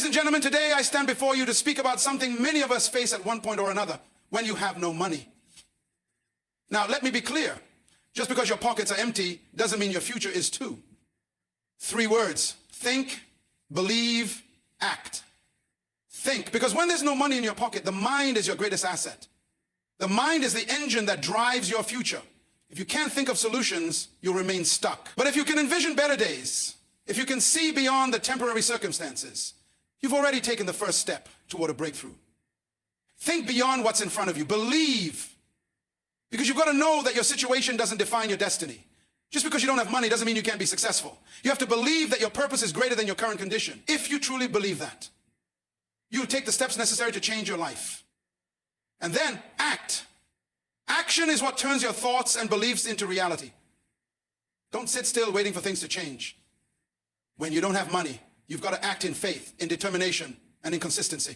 and gentlemen, today I stand before you to speak about something many of us face at one point or another: when you have no money. Now, let me be clear. Just because your pockets are empty doesn't mean your future is too. 3 words: think, believe, act. Think, because when there's no money in your pocket, the mind is your greatest asset. The mind is the engine that drives your future. If you can't think of solutions, you'll remain stuck. But if you can envision better days, if you can see beyond the temporary circumstances, you've already taken the first step toward a breakthrough. Think beyond what's in front of you. Believe. Because you've got to know that your situation doesn't define your destiny. Just because you don't have money doesn't mean you can't be successful. You have to believe that your purpose is greater than your current condition. If you truly believe that, you'll take the steps necessary to change your life. And then act. Action is what turns your thoughts and beliefs into reality. Don't sit still waiting for things to change. When you don't have money, you've got to act in faith, in determination, and in consistency.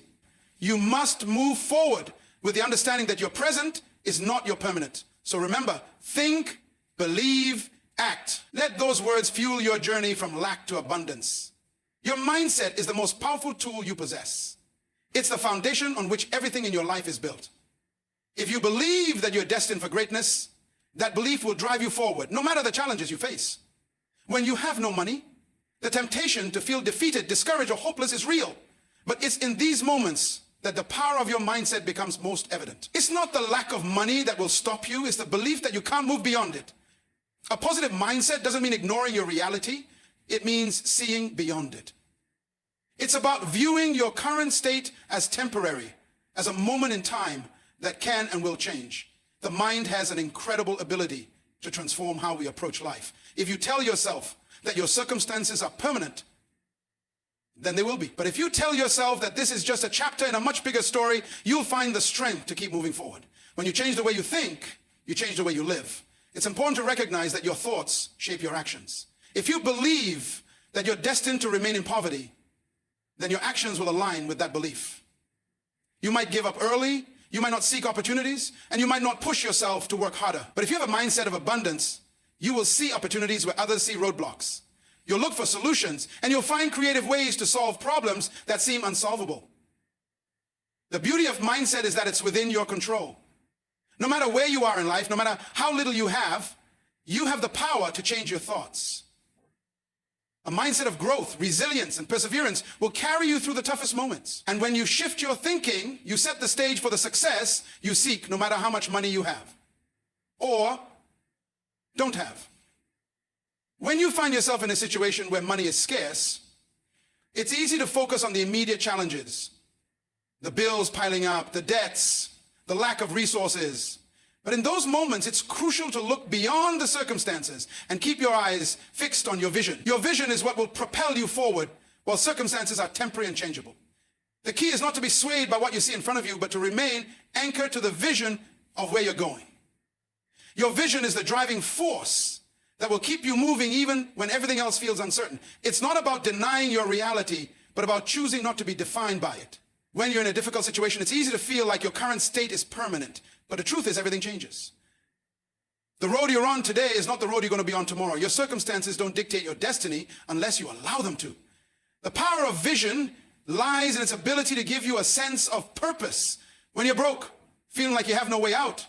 You must move forward with the understanding that your present is not your permanent. So remember, think, believe, act. Let those words fuel your journey from lack to abundance. Your mindset is the most powerful tool you possess. It's the foundation on which everything in your life is built. If you believe that you're destined for greatness, that belief will drive you forward, no matter the challenges you face. When you have no money, the temptation to feel defeated, discouraged, or hopeless is real. But it's in these moments that the power of your mindset becomes most evident. It's not the lack of money that will stop you, it's the belief that you can't move beyond it. A positive mindset doesn't mean ignoring your reality, it means seeing beyond it. It's about viewing your current state as temporary, as a moment in time that can and will change. The mind has an incredible ability to transform how we approach life. If you tell yourself that your circumstances are permanent, then they will be. But if you tell yourself that this is just a chapter in a much bigger story, you'll find the strength to keep moving forward. When you change the way you think, you change the way you live. It's important to recognize that your thoughts shape your actions. If you believe that you're destined to remain in poverty, then your actions will align with that belief. You might give up early, you might not seek opportunities, and you might not push yourself to work harder. But if you have a mindset of abundance, you will see opportunities where others see roadblocks. You'll look for solutions, and you'll find creative ways to solve problems that seem unsolvable. The beauty of mindset is that it's within your control. No matter where you are in life, no matter how little you have the power to change your thoughts. A mindset of growth, resilience, and perseverance will carry you through the toughest moments. And when you shift your thinking, you set the stage for the success you seek, no matter how much money you have or don't have. When you find yourself in a situation where money is scarce, it's easy to focus on the immediate challenges, the bills piling up, the debts, the lack of resources. But in those moments, it's crucial to look beyond the circumstances and keep your eyes fixed on your vision. Your vision is what will propel you forward, while circumstances are temporary and changeable. The key is not to be swayed by what you see in front of you, but to remain anchored to the vision of where you're going. Your vision is the driving force that will keep you moving even when everything else feels uncertain. It's not about denying your reality, but about choosing not to be defined by it. When you're in a difficult situation, it's easy to feel like your current state is permanent. But the truth is, everything changes. The road you're on today is not the road you're going to be on tomorrow. Your circumstances don't dictate your destiny unless you allow them to. The power of vision lies in its ability to give you a sense of purpose. When you're broke, feeling like you have no way out,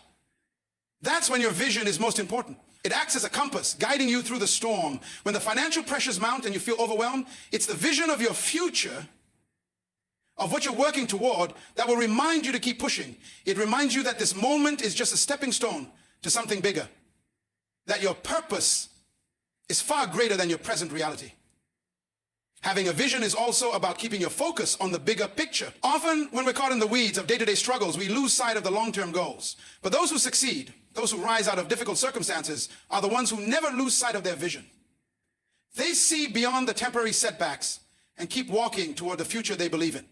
that's when your vision is most important. It acts as a compass, guiding you through the storm. When the financial pressures mount and you feel overwhelmed, it's the vision of your future, of what you're working toward, that will remind you to keep pushing. It reminds you that this moment is just a stepping stone to something bigger. That your purpose is far greater than your present reality. Having a vision is also about keeping your focus on the bigger picture. Often, when we're caught in the weeds of day-to-day struggles, we lose sight of the long-term goals. But those who succeed, those who rise out of difficult circumstances, are the ones who never lose sight of their vision. They see beyond the temporary setbacks and keep walking toward the future they believe in.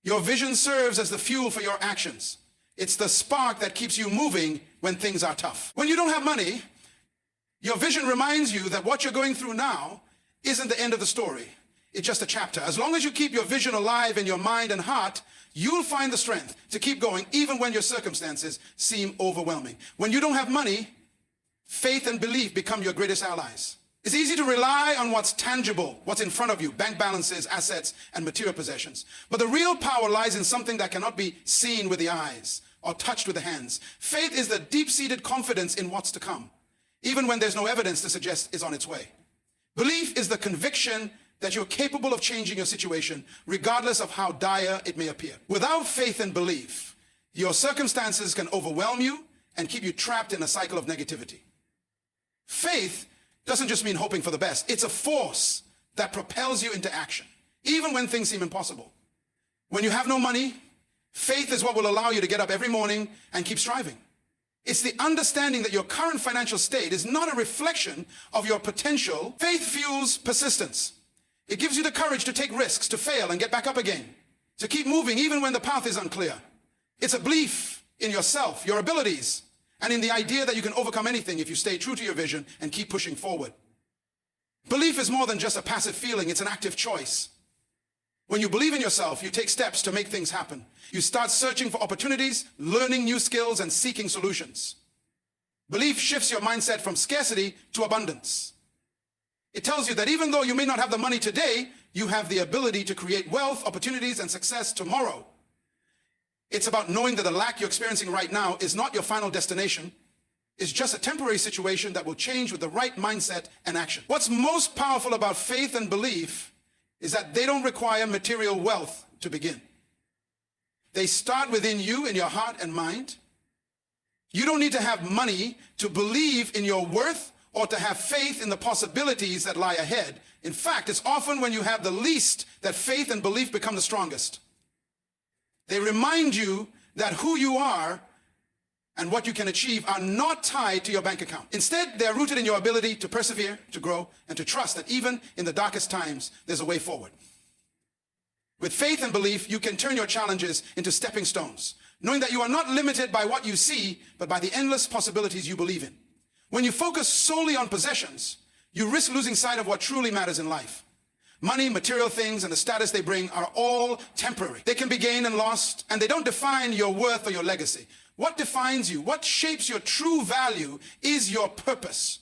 Your vision serves as the fuel for your actions. It's the spark that keeps you moving when things are tough. When you don't have money, your vision reminds you that what you're going through now isn't the end of the story. It's just a chapter. As long as you keep your vision alive in your mind and heart, you'll find the strength to keep going even when your circumstances seem overwhelming. When you don't have money, faith and belief become your greatest allies. It's easy to rely on what's tangible, what's in front of you, bank balances, assets, and material possessions. But the real power lies in something that cannot be seen with the eyes or touched with the hands. Faith is the deep-seated confidence in what's to come, even when there's no evidence to suggest it's on its way. Belief is the conviction that you're capable of changing your situation, regardless of how dire it may appear. Without faith and belief, your circumstances can overwhelm you and keep you trapped in a cycle of negativity. Faith doesn't just mean hoping for the best. It's a force that propels you into action, even when things seem impossible. When you have no money, faith is what will allow you to get up every morning and keep striving. It's the understanding that your current financial state is not a reflection of your potential. Faith fuels persistence. It gives you the courage to take risks, to fail and get back up again, to keep moving even when the path is unclear. It's a belief in yourself, your abilities, and in the idea that you can overcome anything if you stay true to your vision and keep pushing forward. Belief is more than just a passive feeling, it's an active choice. When you believe in yourself, you take steps to make things happen. You start searching for opportunities, learning new skills, and seeking solutions. Belief shifts your mindset from scarcity to abundance. It tells you that even though you may not have the money today, you have the ability to create wealth, opportunities, and success tomorrow. It's about knowing that the lack you're experiencing right now is not your final destination. It's just a temporary situation that will change with the right mindset and action. What's most powerful about faith and belief is that they don't require material wealth to begin. They start within you, in your heart and mind. You don't need to have money to believe in your worth or to have faith in the possibilities that lie ahead. In fact, it's often when you have the least that faith and belief become the strongest. They remind you that who you are and what you can achieve are not tied to your bank account. Instead, they're rooted in your ability to persevere, to grow, and to trust that even in the darkest times, there's a way forward. With faith and belief, you can turn your challenges into stepping stones, knowing that you are not limited by what you see, but by the endless possibilities you believe in. When you focus solely on possessions, you risk losing sight of what truly matters in life. Money, material things, and the status they bring are all temporary. They can be gained and lost, and they don't define your worth or your legacy. What defines you, what shapes your true value is your purpose.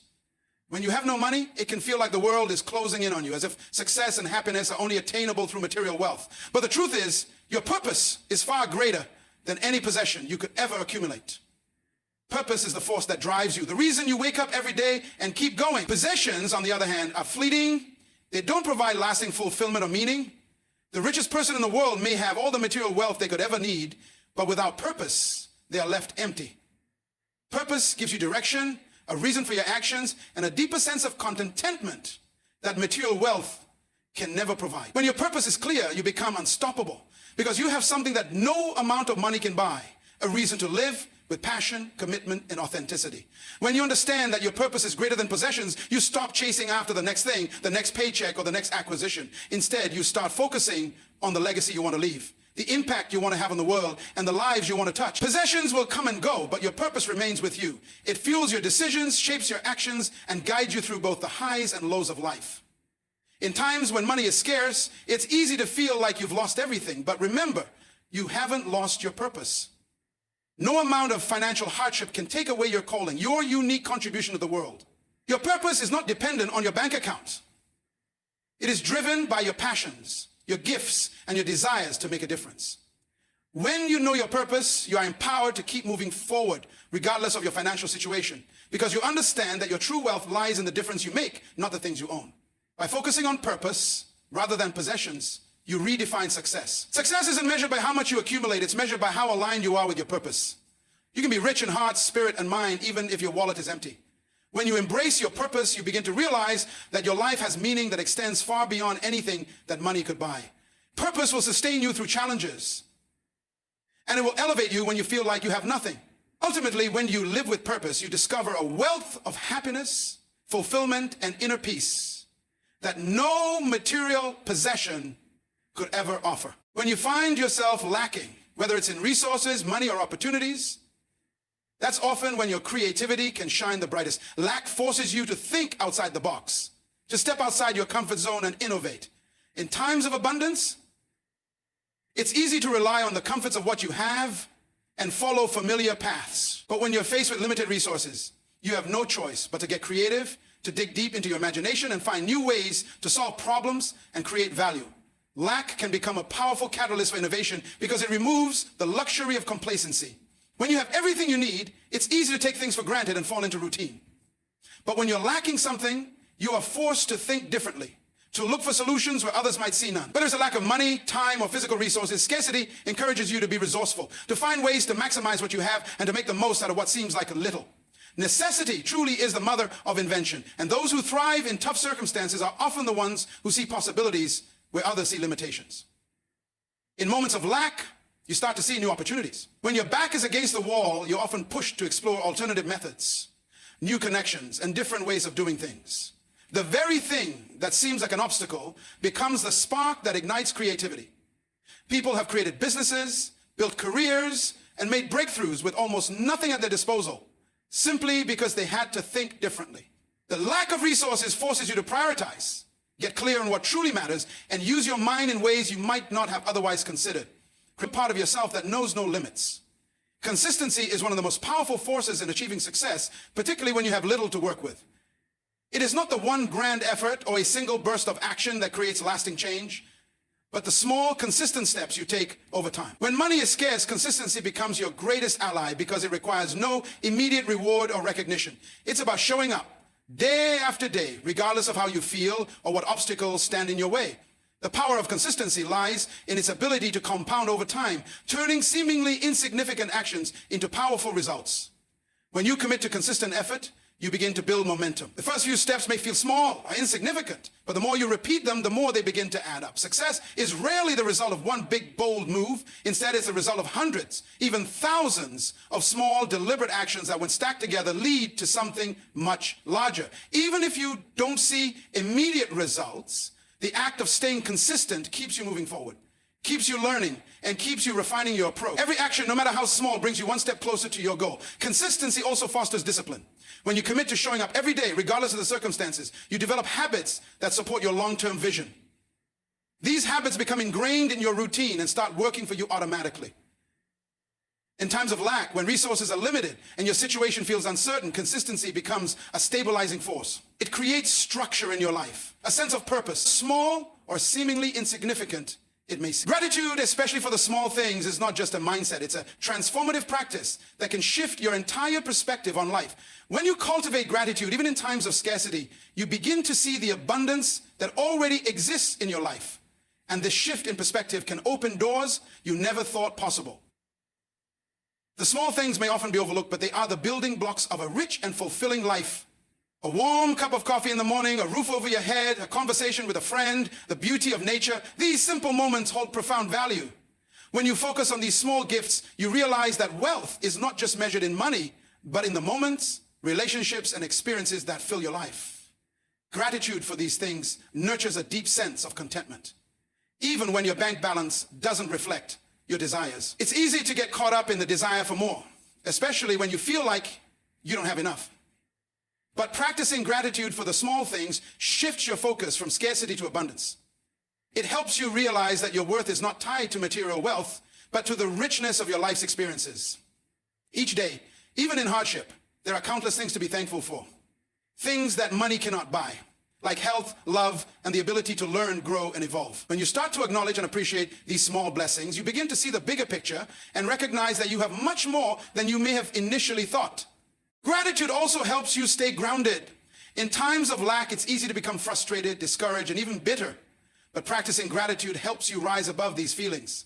When you have no money, it can feel like the world is closing in on you, as if success and happiness are only attainable through material wealth. But the truth is, your purpose is far greater than any possession you could ever accumulate. Purpose is the force that drives you, the reason you wake up every day and keep going. Possessions, on the other hand, are fleeting. They don't provide lasting fulfillment or meaning. The richest person in the world may have all the material wealth they could ever need, but without purpose, they are left empty. Purpose gives you direction, a reason for your actions, and a deeper sense of contentment that material wealth can never provide. When your purpose is clear, you become unstoppable because you have something that no amount of money can buy, a reason to live with passion, commitment, and authenticity. When you understand that your purpose is greater than possessions, you stop chasing after the next thing, the next paycheck, or the next acquisition. Instead, you start focusing on the legacy you want to leave, the impact you want to have on the world, and the lives you want to touch. Possessions will come and go, but your purpose remains with you. It fuels your decisions, shapes your actions, and guides you through both the highs and lows of life. In times when money is scarce, it's easy to feel like you've lost everything, but remember, you haven't lost your purpose. No amount of financial hardship can take away your calling, your unique contribution to the world. Your purpose is not dependent on your bank account. It is driven by your passions, your gifts, and your desires to make a difference. When you know your purpose, you are empowered to keep moving forward, regardless of your financial situation, because you understand that your true wealth lies in the difference you make, not the things you own. By focusing on purpose rather than possessions, you redefine success. Success isn't measured by how much you accumulate, it's measured by how aligned you are with your purpose. You can be rich in heart, spirit, and mind, even if your wallet is empty. When you embrace your purpose, you begin to realize that your life has meaning that extends far beyond anything that money could buy. Purpose will sustain you through challenges, and it will elevate you when you feel like you have nothing. Ultimately, when you live with purpose, you discover a wealth of happiness, fulfillment, and inner peace that no material possession could ever offer. When you find yourself lacking, whether it's in resources, money, or opportunities, that's often when your creativity can shine the brightest. Lack forces you to think outside the box, to step outside your comfort zone and innovate. In times of abundance, it's easy to rely on the comforts of what you have and follow familiar paths. But when you're faced with limited resources, you have no choice but to get creative, to dig deep into your imagination and find new ways to solve problems and create value. Lack can become a powerful catalyst for innovation because it removes the luxury of complacency. When you have everything you need, it's easy to take things for granted and fall into routine. But when you're lacking something, you are forced to think differently, to look for solutions where others might see none. Whether it's a lack of money, time, or physical resources, scarcity encourages you to be resourceful, to find ways to maximize what you have and to make the most out of what seems like a little. Necessity truly is the mother of invention, and those who thrive in tough circumstances are often the ones who see possibilities where others see limitations. In moments of lack, you start to see new opportunities. When your back is against the wall, you're often pushed to explore alternative methods, new connections, and different ways of doing things. The very thing that seems like an obstacle becomes the spark that ignites creativity. People have created businesses, built careers, and made breakthroughs with almost nothing at their disposal, simply because they had to think differently. The lack of resources forces you to prioritize, get clear on what truly matters, and use your mind in ways you might not have otherwise considered. Create a part of yourself that knows no limits. Consistency is one of the most powerful forces in achieving success, particularly when you have little to work with. It is not the one grand effort or a single burst of action that creates lasting change, but the small, consistent steps you take over time. When money is scarce, consistency becomes your greatest ally because it requires no immediate reward or recognition. It's about showing up day after day, regardless of how you feel or what obstacles stand in your way. The power of consistency lies in its ability to compound over time, turning seemingly insignificant actions into powerful results. When you commit to consistent effort, you begin to build momentum. The first few steps may feel small or insignificant, but the more you repeat them, the more they begin to add up. Success is rarely the result of one big, bold move. Instead, it's the result of hundreds, even thousands of small, deliberate actions that, when stacked together, lead to something much larger. Even if you don't see immediate results, the act of staying consistent keeps you moving forward, keeps you learning, and keeps you refining your approach. Every action, no matter how small, brings you one step closer to your goal. Consistency also fosters discipline. When you commit to showing up every day, regardless of the circumstances, you develop habits that support your long-term vision. These habits become ingrained in your routine and start working for you automatically. In times of lack, when resources are limited and your situation feels uncertain, consistency becomes a stabilizing force. It creates structure in your life, a sense of purpose, small or seemingly insignificant it may seem. Gratitude, especially for the small things, is not just a mindset. It's a transformative practice that can shift your entire perspective on life. When you cultivate gratitude, even in times of scarcity, you begin to see the abundance that already exists in your life. And this shift in perspective can open doors you never thought possible. The small things may often be overlooked, but they are the building blocks of a rich and fulfilling life. A warm cup of coffee in the morning, a roof over your head, a conversation with a friend, the beauty of nature. These simple moments hold profound value. When you focus on these small gifts, you realize that wealth is not just measured in money, but in the moments, relationships, and experiences that fill your life. Gratitude for these things nurtures a deep sense of contentment, even when your bank balance doesn't reflect your desires. It's easy to get caught up in the desire for more, especially when you feel like you don't have enough. But practicing gratitude for the small things shifts your focus from scarcity to abundance. It helps you realize that your worth is not tied to material wealth, but to the richness of your life's experiences. Each day, even in hardship, there are countless things to be thankful for. Things that money cannot buy, like health, love, and the ability to learn, grow, and evolve. When you start to acknowledge and appreciate these small blessings, you begin to see the bigger picture and recognize that you have much more than you may have initially thought. Gratitude also helps you stay grounded. In times of lack, it's easy to become frustrated, discouraged, and even bitter. But practicing gratitude helps you rise above these feelings.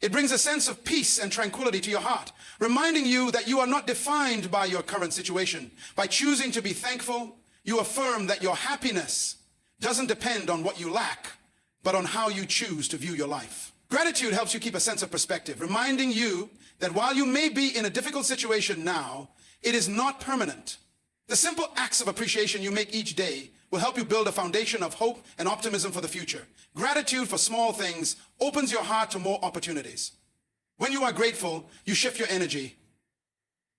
It brings a sense of peace and tranquility to your heart, reminding you that you are not defined by your current situation. By choosing to be thankful, you affirm that your happiness doesn't depend on what you lack, but on how you choose to view your life. Gratitude helps you keep a sense of perspective, reminding you that while you may be in a difficult situation now, it is not permanent. The simple acts of appreciation you make each day will help you build a foundation of hope and optimism for the future. Gratitude for small things opens your heart to more opportunities. When you are grateful, you shift your energy.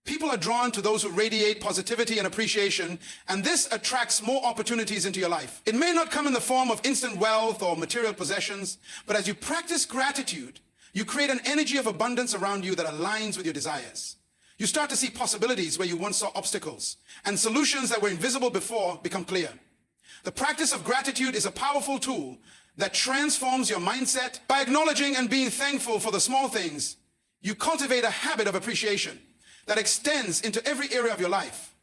People are drawn to those who radiate positivity and appreciation, and this attracts more opportunities into your life. It may not come in the form of instant wealth or material possessions, but as you practice gratitude, you create an energy of abundance around you that aligns with your desires. You start to see possibilities where you once saw obstacles, and solutions that were invisible before become clear. The practice of gratitude is a powerful tool that transforms your mindset. By acknowledging and being thankful for the small things, you cultivate a habit of appreciation that extends into every area of your life.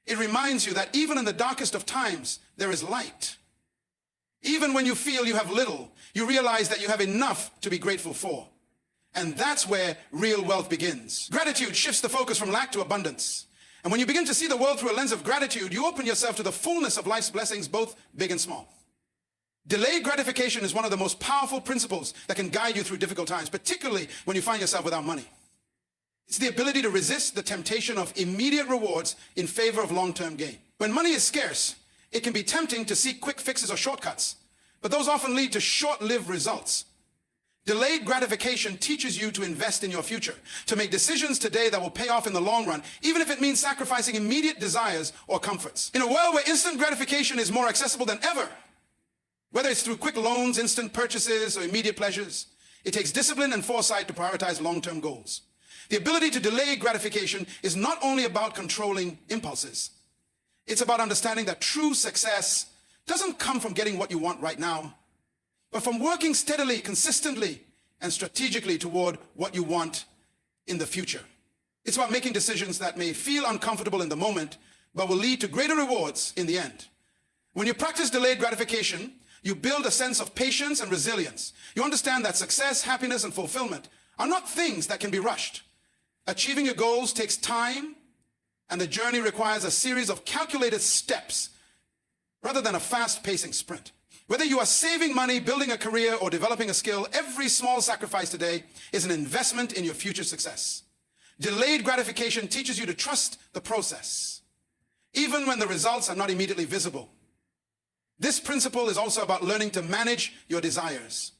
It reminds you that even in the darkest of times, there is light. Even when you feel you have little, you realize that you have enough to be grateful for. And that's where real wealth begins. Gratitude shifts the focus from lack to abundance. And when you begin to see the world through a lens of gratitude, you open yourself to the fullness of life's blessings, both big and small. Delayed gratification is one of the most powerful principles that can guide you through difficult times, particularly when you find yourself without money. It's the ability to resist the temptation of immediate rewards in favor of long-term gain. When money is scarce, it can be tempting to seek quick fixes or shortcuts, but those often lead to short-lived results. Delayed gratification teaches you to invest in your future, to make decisions today that will pay off in the long run, even if it means sacrificing immediate desires or comforts. In a world where instant gratification is more accessible than ever, whether it's through quick loans, instant purchases, or immediate pleasures, it takes discipline and foresight to prioritize long-term goals. The ability to delay gratification is not only about controlling impulses. It's about understanding that true success doesn't come from getting what you want right now, but from working steadily, consistently, and strategically toward what you want in the future. It's about making decisions that may feel uncomfortable in the moment, but will lead to greater rewards in the end. When you practice delayed gratification, you build a sense of patience and resilience. You understand that success, happiness, and fulfillment are not things that can be rushed. Achieving your goals takes time, and the journey requires a series of calculated steps rather than a fast-pacing sprint. Whether you are saving money, building a career, or developing a skill, every small sacrifice today is an investment in your future success. Delayed gratification teaches you to trust the process, even when the results are not immediately visible. This principle is also about learning to manage your desires.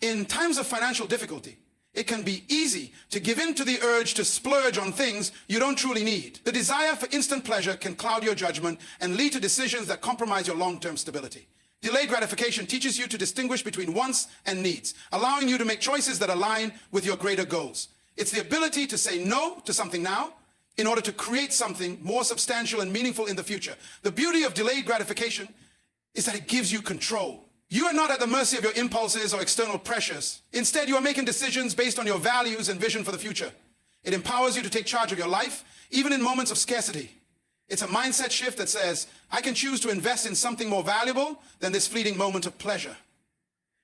In times of financial difficulty, it can be easy to give in to the urge to splurge on things you don't truly need. The desire for instant pleasure can cloud your judgment and lead to decisions that compromise your long-term stability. Delayed gratification teaches you to distinguish between wants and needs, allowing you to make choices that align with your greater goals. It's the ability to say no to something now in order to create something more substantial and meaningful in the future. The beauty of delayed gratification is that it gives you control. You are not at the mercy of your impulses or external pressures. Instead, you are making decisions based on your values and vision for the future. It empowers you to take charge of your life, even in moments of scarcity. It's a mindset shift that says, I can choose to invest in something more valuable than this fleeting moment of pleasure.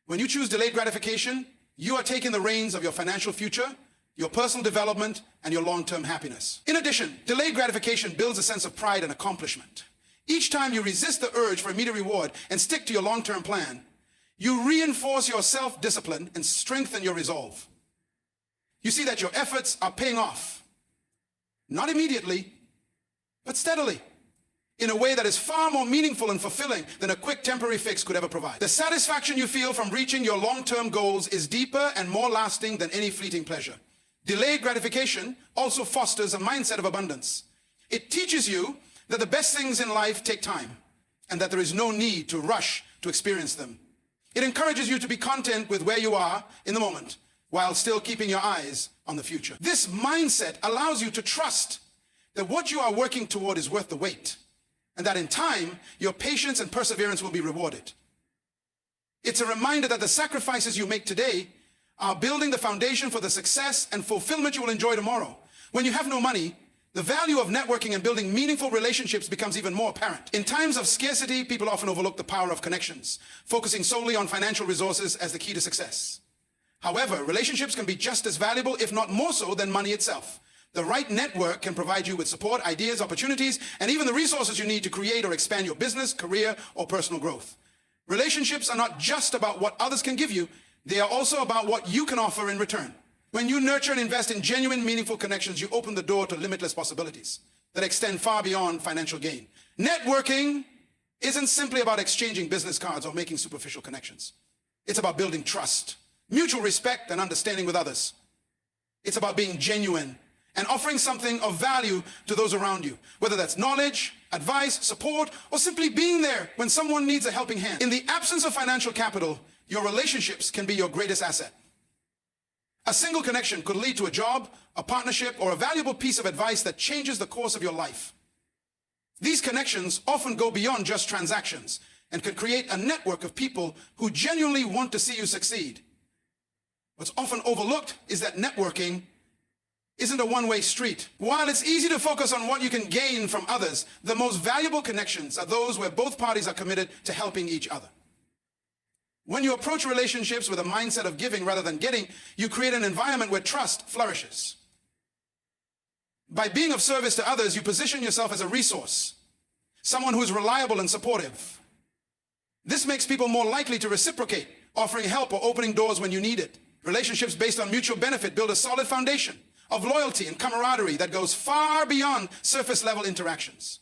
When you choose delayed gratification, you are taking the reins of your financial future, your personal development, and your long-term happiness. In addition, delayed gratification builds a sense of pride and accomplishment. Each time you resist the urge for immediate reward and stick to your long-term plan, you reinforce your self-discipline and strengthen your resolve. You see that your efforts are paying off, not immediately, but steadily, in a way that is far more meaningful and fulfilling than a quick temporary fix could ever provide. The satisfaction you feel from reaching your long-term goals is deeper and more lasting than any fleeting pleasure. Delayed gratification also fosters a mindset of abundance. It teaches you that the best things in life take time and that there is no need to rush to experience them. It encourages you to be content with where you are in the moment while still keeping your eyes on the future. This mindset allows you to trust that what you are working toward is worth the wait, and that in time, your patience and perseverance will be rewarded. It's a reminder that the sacrifices you make today are building the foundation for the success and fulfillment you will enjoy tomorrow. When you have no money, the value of networking and building meaningful relationships becomes even more apparent. In times of scarcity, people often overlook the power of connections, focusing solely on financial resources as the key to success. However, relationships can be just as valuable, if not more so, than money itself. The right network can provide you with support, ideas, opportunities, and even the resources you need to create or expand your business, career, or personal growth. Relationships are not just about what others can give you, they are also about what you can offer in return. When you nurture and invest in genuine, meaningful connections, you open the door to limitless possibilities that extend far beyond financial gain. Networking isn't simply about exchanging business cards or making superficial connections. It's about building trust, mutual respect, and understanding with others. It's about being genuine and offering something of value to those around you, whether that's knowledge, advice, support, or simply being there when someone needs a helping hand. In the absence of financial capital, your relationships can be your greatest asset. A single connection could lead to a job, a partnership, or a valuable piece of advice that changes the course of your life. These connections often go beyond just transactions and can create a network of people who genuinely want to see you succeed. What's often overlooked is that networking isn't a one-way street. While it's easy to focus on what you can gain from others, the most valuable connections are those where both parties are committed to helping each other. When you approach relationships with a mindset of giving rather than getting, you create an environment where trust flourishes. By being of service to others, you position yourself as a resource, someone who is reliable and supportive. This makes people more likely to reciprocate, offering help or opening doors when you need it. Relationships based on mutual benefit build a solid foundation of loyalty and camaraderie that goes far beyond surface-level interactions.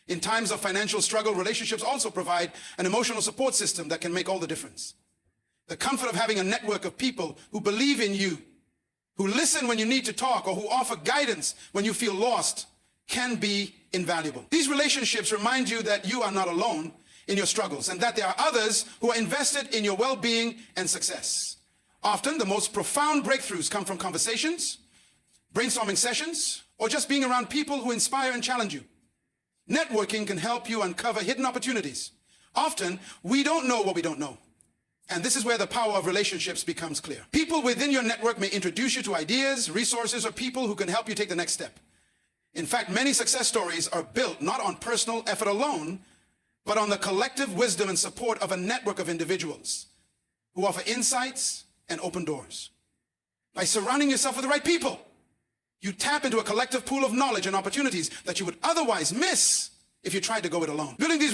In times of financial struggle, relationships also provide an emotional support system that can make all the difference. The comfort of having a network of people who believe in you, who listen when you need to talk, or who offer guidance when you feel lost, can be invaluable. These relationships remind you that you are not alone in your struggles and that there are others who are invested in your well-being and success. Often, the most profound breakthroughs come from conversations, brainstorming sessions, or just being around people who inspire and challenge you. Networking can help you uncover hidden opportunities. Often, we don't know what we don't know. And this is where the power of relationships becomes clear. People within your network may introduce you to ideas, resources, or people who can help you take the next step. In fact, many success stories are built not on personal effort alone, but on the collective wisdom and support of a network of individuals who offer insights and open doors. By surrounding yourself with the right people, you tap into a collective pool of knowledge and opportunities that you would otherwise miss if you tried to go it alone. Building these